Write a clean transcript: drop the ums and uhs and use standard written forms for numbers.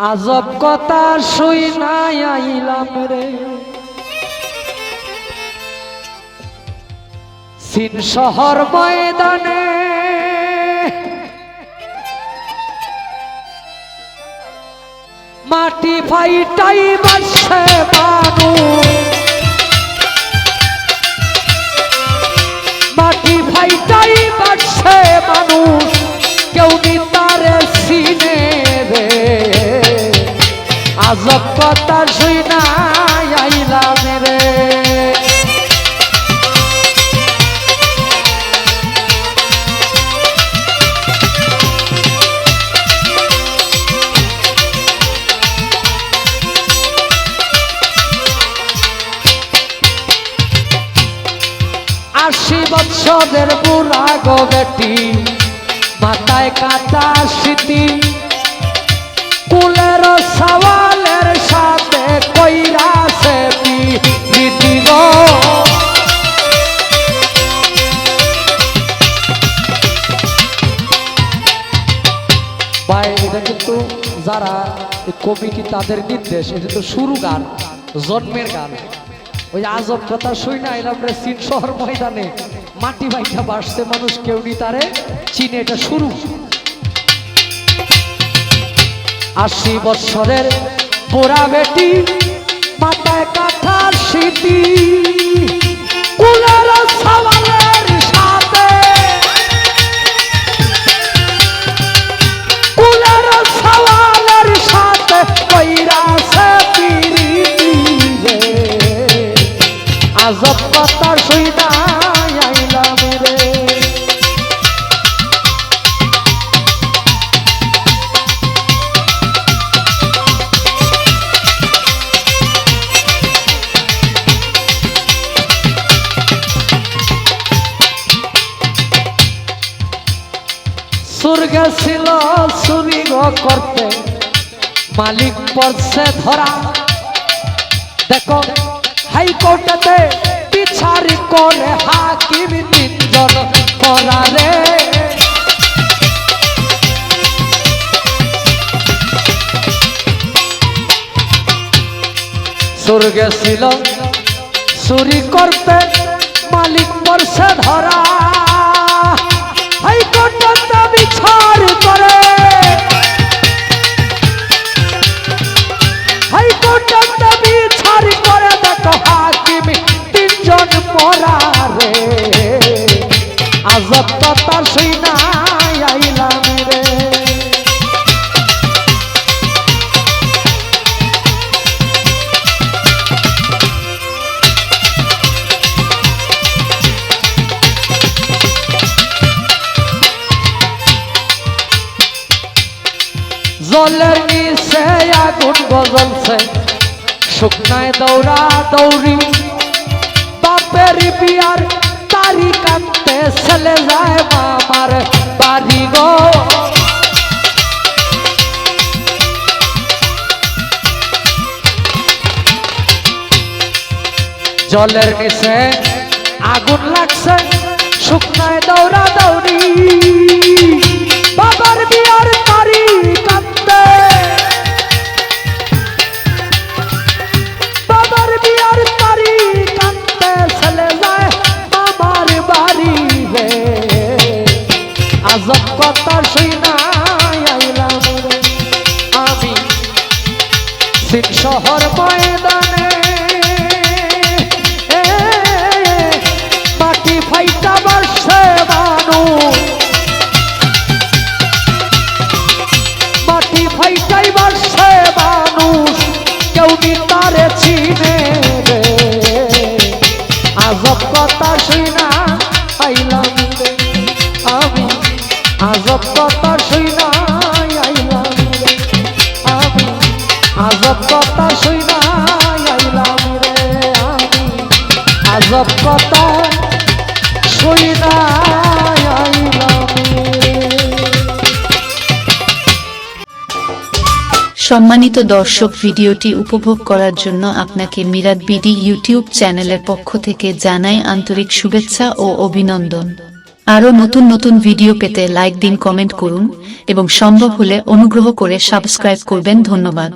আজব কথা শুই নাই আইলাম রে সিন শহর ময়দানে মাটি ফাইটাই বাসে বানু মাটি ফাইটাই বাসে মানুষ কেউ নি তারে সিনে রে আজব কথা শুই নাই আইলাম রে আশি বৎসরের বুড়া গো বেটি মাথায় কাটা স্মৃতি কুলের সওয়ালের সাথে কইরাছে প্রীতি গো ভাই এটা কিন্তু যারা কমিটি তাদের নির্দেশ এটা তো শুরু গান জন্মের গান ওই আজব কথা শুই না এলাম রে সিন শহর ময়দানে মাটি বাইটা বাসছে মানুষ কেউ নি তারে চিনে এটা শুরু 80 বছরের বুড়া বেটি মাথায় কাঠার স্মৃতি কুলের সওয়ালের সাথে কুলের সওয়ালের সাথে কইরাছে আজব কথা শুই নাই আইলাম রে সুর গেছিল চুরি গো করতে মালিক পড়ছে ধরা দেখো হাইকোর্টেতে বিচার করে হাকিম তিনজন করারে সুর গেছিল চুরি করতে মালিক পড়ছে ধরা হাইকোর্টেতে বিচার করে হাইকোর্টেতে বিচার করে দেখো হাকিম তিনজন পরারে আজব কথা শুই নাই আইলাম রে জলের নিচে আগুন জ্বলছে শুকনায় দৌড়া দৌড়ি বাপের বিয়ার তারিখ আনতে ছেলে যায় মামার বাড়ি গো জলের নিচে আগুন লাগছে শুকনায় দৌড়া দৌড়ি বাবার বিয়ার তারিখ আনতে বাবার বিয়ার তারিখ আনতে ছেলে যায় মামার বাড়ি রে আজব কথা শুই নাই আইলাম রে আমি সিন শহর ময়দানে মাটি ফাইটা বাসছে মানুষ মাটি ফাইটাই বাসছে মানুষ কেউ নি তারে চিনে রে আজব কথা শুই না আইলাম রে আমি আজব কথা শুই না আইলাম রে আমি আজব কথা শুই না আইলাম রে আমি আজব কথা শুই না আইলাম রে সম্মানিত দর্শক, ভিডিওটি উপভোগ করার জন্য আপনাকে মিরাদ বিডি ইউটিউব চ্যানেলের পক্ষ থেকে জানাই আন্তরিক শুভেচ্ছা ও অভিনন্দন। আরও নতুন নতুন ভিডিও পেতে লাইক দিন, কমেন্ট করুন এবং সম্ভব হলে অনুগ্রহ করে সাবস্ক্রাইব করবেন। ধন্যবাদ।